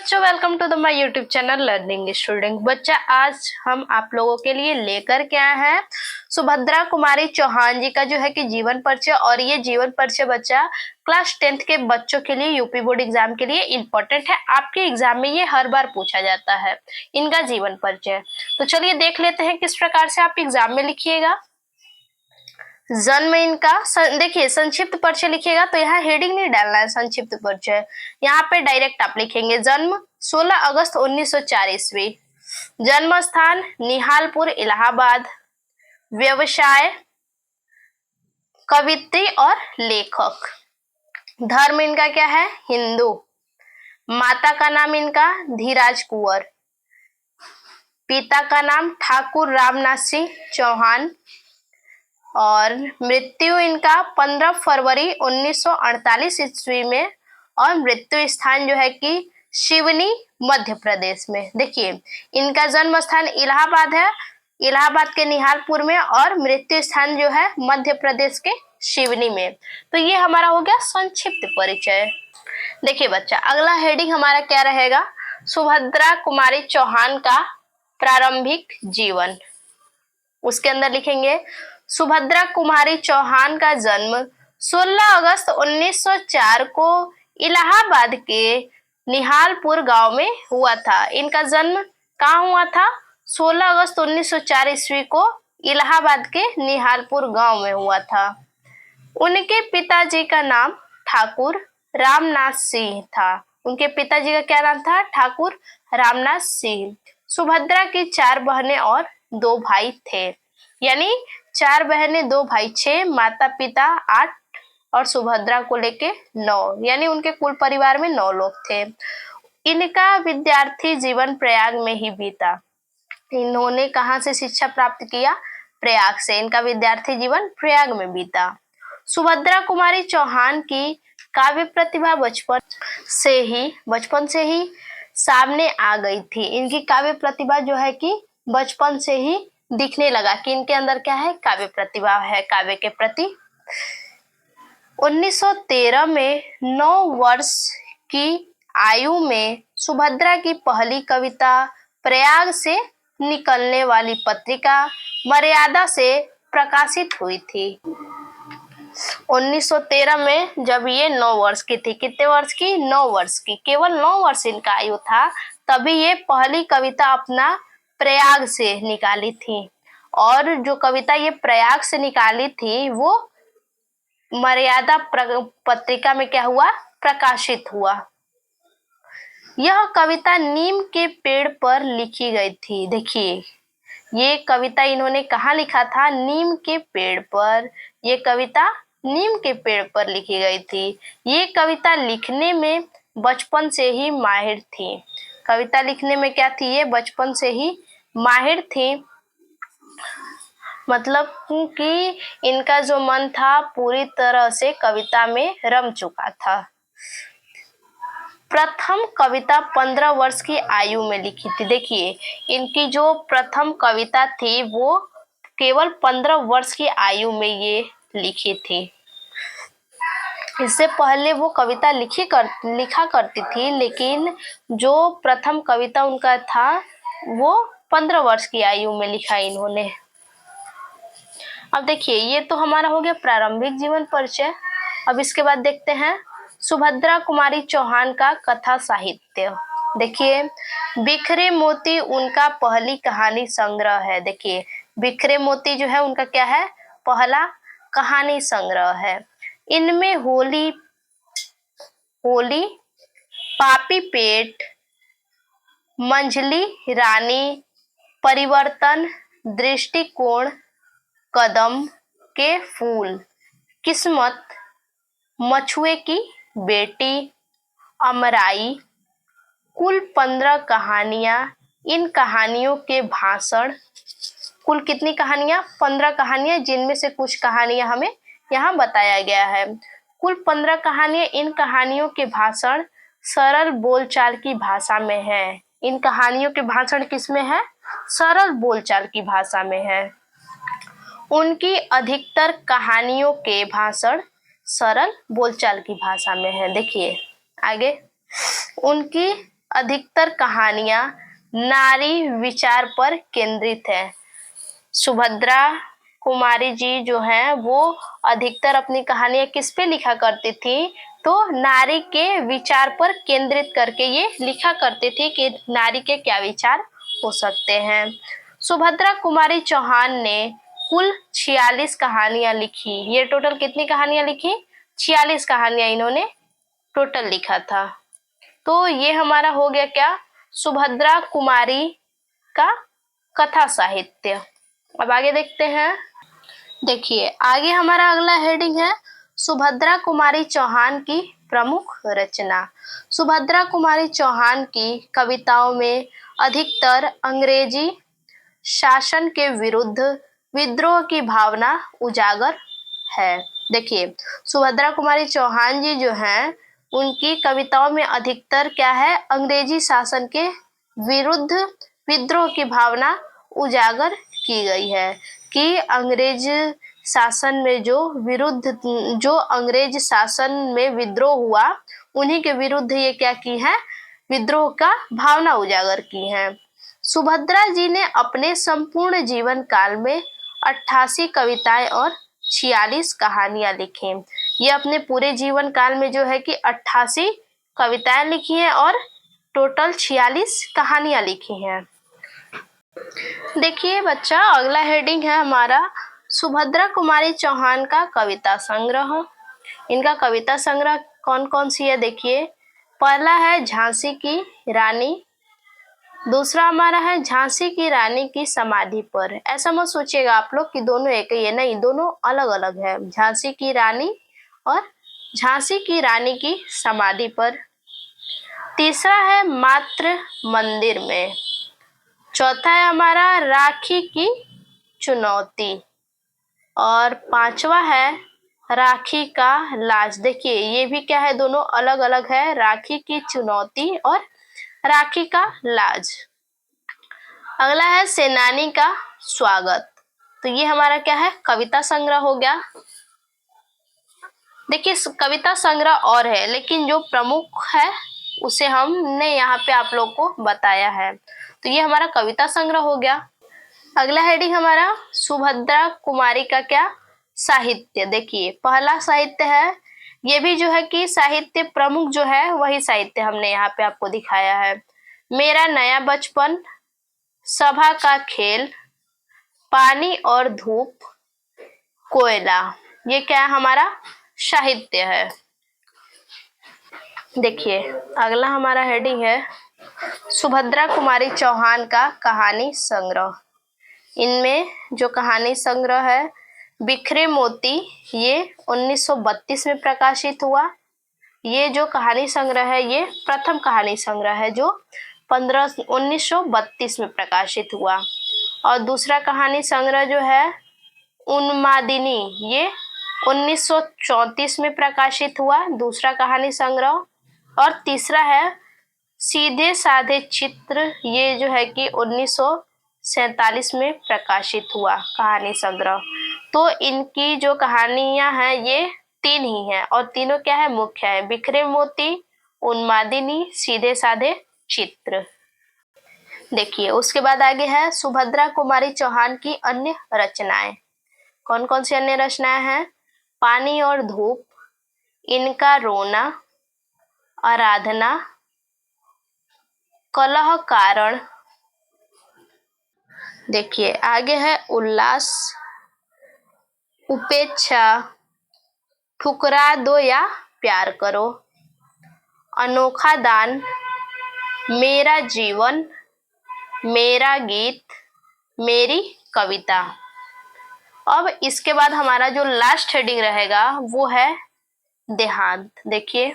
बच्चों welcome to the my YouTube channel learning student. बच्चा आज हम आप लोगों के लिए लेकर के आए हैं सुभद्रा कुमारी चौहान जी का जो है कि जीवन परिचय। और ये जीवन परिचय बच्चा क्लास 10th के बच्चों के लिए यूपी बोर्ड एग्जाम के लिए इम्पोर्टेंट है। आपके एग्जाम में ये हर बार पूछा जाता है इनका जीवन परिचय। तो चलिए देख लेते हैं किस प्रकार से आप एग्जाम में लिखिएगा। जन्म इनका देखिए संक्षिप्त परिचय लिखिएगा तो यहाँ हेडिंग नहीं डालना है, संक्षिप्त परिचय यहाँ पे डायरेक्ट आप लिखेंगे। जन्म 16 अगस्त 1904 ईस्वी। जन्म स्थान निहालपुर इलाहाबाद। व्यवसाय कवित्री और लेखक। धर्म इनका क्या है? हिंदू। माता का नाम इनका धीराज कुंवर। पिता का नाम ठाकुर रामनाथ सिंह चौहान। और मृत्यु इनका 15 फरवरी 1948 ईस्वी में। और मृत्यु स्थान जो है कि शिवनी मध्य प्रदेश में। देखिए इनका जन्म स्थान इलाहाबाद है, इलाहाबाद के निहालपुर में, और मृत्यु स्थान जो है मध्य प्रदेश के शिवनी में। तो ये हमारा हो गया संक्षिप्त परिचय। देखिए बच्चा अगला हेडिंग हमारा क्या रहेगा? सुभद्रा कुमारी चौहान का प्रारंभिक जीवन। उसके अंदर लिखेंगे सुभद्रा कुमारी चौहान का जन्म 16 अगस्त 1904 को इलाहाबाद के निहालपुर गांव में हुआ था। इनका जन्म कहाँ हुआ था? 16 अगस्त 1904 ईस्वी को इलाहाबाद के निहालपुर गांव में हुआ था। उनके पिताजी का नाम ठाकुर रामनाथ सिंह था। उनके पिताजी का क्या नाम था? ठाकुर रामनाथ सिंह। सुभद्रा की 4 बहनें और 2 भाई थे, यानी 4 बहनें 2 भाई 6, माता पिता 8 और सुभद्रा को लेके 9, यानी उनके कुल परिवार में 9 लोग थे। इनका विद्यार्थी जीवन प्रयाग में ही बीता। इन्होंने कहाँ से शिक्षा प्राप्त किया? प्रयाग से। इनका विद्यार्थी जीवन प्रयाग में बीता। सुभद्रा कुमारी चौहान की काव्य प्रतिभा बचपन से ही सामने आ गई थी। इनकी काव्य प्रतिभा जो है कि बचपन से ही दिखने लगा कि इनके अंदर क्या है? काव्य प्रतिभा है काव्य के प्रति। 1913 में 9 वर्ष की आयु में सुभद्रा की पहली कविता प्रयाग से निकलने वाली पत्रिका मर्यादा से प्रकाशित हुई थी। 1913 में जब ये 9 वर्ष की थी। कितने वर्ष की? 9 वर्ष की। केवल 9 वर्ष इनका आयु था, तभी ये पहली कविता अपना प्रयाग से निकाली थी। और जो कविता ये प्रयाग से निकाली थी वो मर्यादा पत्रिका में क्या हुआ? प्रकाशित हुआ। यह कविता नीम के पेड़ पर लिखी गई थी। देखिए ये कविता इन्होंने कहाँ लिखा था? नीम के पेड़ पर। ये कविता नीम के पेड़ पर लिखी गई थी। ये कविता लिखने में बचपन से ही माहिर थी। कविता लिखने में क्या थी? ये बचपन से ही माहिर थी। मतलब कि इनका जो मन था पूरी तरह से कविता में रम चुका था। प्रथम कविता 15 वर्ष की आयु में लिखी थी। देखिए इनकी जो प्रथम कविता थी वो केवल 15 वर्ष की आयु में ये लिखी थी। इससे पहले वो कविता लिखा करती थी, लेकिन जो प्रथम कविता उनका था वो 15 वर्ष की आयु में लिखा इन्होंने। अब देखिए ये तो हमारा हो गया प्रारंभिक जीवन परिचय। अब इसके बाद देखते हैं सुभद्रा कुमारी चौहान का कथा साहित्य। देखिए बिखरे मोती उनका पहली कहानी संग्रह है। देखिए बिखरे मोती जो है उनका क्या है? पहला कहानी संग्रह है। इनमें होली, पापी पेट, मंझली रानी, परिवर्तन, दृष्टिकोण, कदम के फूल, किस्मत, मछुए की बेटी, अमराई, कुल 15 कहानियां। इन कहानियों के भाषण, कुल कितनी कहानियां? 15 कहानियां, जिनमें से कुछ कहानियां हमें यहाँ बताया गया है। कुल 15 कहानियां। इन कहानियों के भाषण सरल बोलचाल की भाषा में है। इन कहानियों के भाषण किसमें है? सरल बोलचाल की भाषा में है। उनकी अधिकतर कहानियों के भाषण सरल बोलचाल की भाषा में है। देखिए आगे, उनकी अधिकतर कहानियां नारी विचार पर केंद्रित है। सुभद्रा कुमारी जी जो हैं वो अधिकतर अपनी कहानियां किस पे लिखा करती थी, तो नारी के विचार पर केंद्रित करके ये लिखा करते थे कि नारी के क्या विचार हो सकते हैं। सुभद्रा कुमारी चौहान ने कुल 46 कहानियां लिखी। ये टोटल कितनी कहानियां लिखी? 46 कहानियां इन्होंने टोटल लिखा था। तो ये हमारा हो गया क्या? सुभद्रा कुमारी का कथा साहित्य। अब आगे देखते हैं। देखिए आगे हमारा अगला हेडिंग है सुभद्रा कुमारी चौहान की प्रमुख रचना। सुभद्रा कुमारी चौहान की कविताओं में अधिकतर अंग्रेजी शासन के विरुद्ध विद्रोह की भावना उजागर है। देखिए सुभद्रा कुमारी चौहान जी जो हैं उनकी कविताओं में अधिकतर क्या है? अंग्रेजी शासन के विरुद्ध विद्रोह की भावना उजागर की गई है कि अंग्रेज शासन में जो अंग्रेज शासन में विद्रोह हुआ उन्हीं के विरुद्ध ये क्या की है? विद्रोह का भावना उजागर की है। सुभद्रा जी ने अपने संपूर्ण जीवन काल में 88 कविताएं और 46 कहानियां लिखी। ये अपने पूरे जीवन काल में जो है कि 88 कविताएं लिखी हैं और टोटल 46 कहानियां लिखी हैं। देखिए बच्चा अगला हेडिंग है हमारा सुभद्रा कुमारी चौहान का कविता संग्रह। इनका कविता संग्रह कौन कौन सी है? देखिए पहला है झांसी की रानी, दूसरा हमारा है झांसी की रानी की समाधि पर। ऐसा मत सोचिएगा आप लोग कि दोनों एक ही है, नहीं, दोनों अलग अलग है। झांसी की रानी और झांसी की रानी की समाधि पर। तीसरा है मातृ मंदिर में। चौथा है हमारा राखी की चुनौती और पांचवा है राखी का लाज। देखिए ये भी क्या है? दोनों अलग अलग है, राखी की चुनौती और राखी का लाज। अगला है सेनानी का स्वागत। तो ये हमारा क्या है? कविता संग्रह हो गया। देखिए कविता संग्रह और है लेकिन जो प्रमुख है उसे हमने यहाँ पे आप लोग को बताया है। तो ये हमारा कविता संग्रह हो गया। अगला हेडिंग हमारा सुभद्रा कुमारी का क्या? साहित्य। देखिए पहला साहित्य है, ये भी जो है कि साहित्य प्रमुख जो है वही साहित्य हमने यहाँ पे आपको दिखाया है। मेरा नया बचपन, सभा का खेल, पानी और धूप, कोयला, ये क्या हमारा साहित्य है। देखिए अगला हमारा हेडिंग है सुभद्रा कुमारी चौहान का कहानी संग्रह। इनमें जो कहानी संग्रह है बिखरे मोती, ये 1932 में प्रकाशित हुआ। ये जो कहानी संग्रह है ये प्रथम कहानी संग्रह है जो 1932 में प्रकाशित हुआ। और दूसरा कहानी संग्रह जो है उन्मादिनी, ये 1934 में प्रकाशित हुआ दूसरा कहानी संग्रह। और तीसरा है सीधे साधे चित्र, ये जो है कि 1947 में प्रकाशित हुआ कहानी संग्रह। तो इनकी जो कहानियां हैं ये 3 ही हैं और तीनों क्या है? मुख्य है, बिखरे मोती, उन्मादिनी, सीधे साधे चित्र। देखिए उसके बाद आगे है सुभद्रा कुमारी चौहान की अन्य रचनाएं। कौन कौन सी अन्य रचनाएं हैं? पानी और धूप, इनका रोना, आराधना, कलह कारण। देखिए आगे है उल्लास, उपेक्षा, ठुकरा दो या प्यार करो, अनोखा दान, मेरा जीवन, मेरा गीत, मेरी कविता। अब इसके बाद हमारा जो लास्ट हेडिंग रहेगा वो है देहांत। देखिए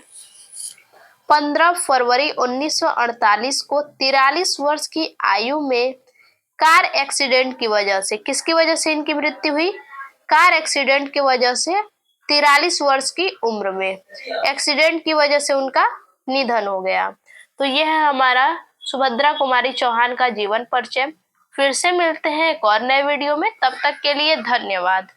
15 फरवरी 1948 को 43 वर्ष की आयु में कार एक्सीडेंट की वजह से, किसकी वजह से इनकी मृत्यु हुई? कार एक्सीडेंट की वजह से 43 वर्ष की उम्र में एक्सीडेंट की वजह से उनका निधन हो गया। तो यह है हमारा सुभद्रा कुमारी चौहान का जीवन परिचय। फिर से मिलते हैं एक और नए वीडियो में, तब तक के लिए धन्यवाद।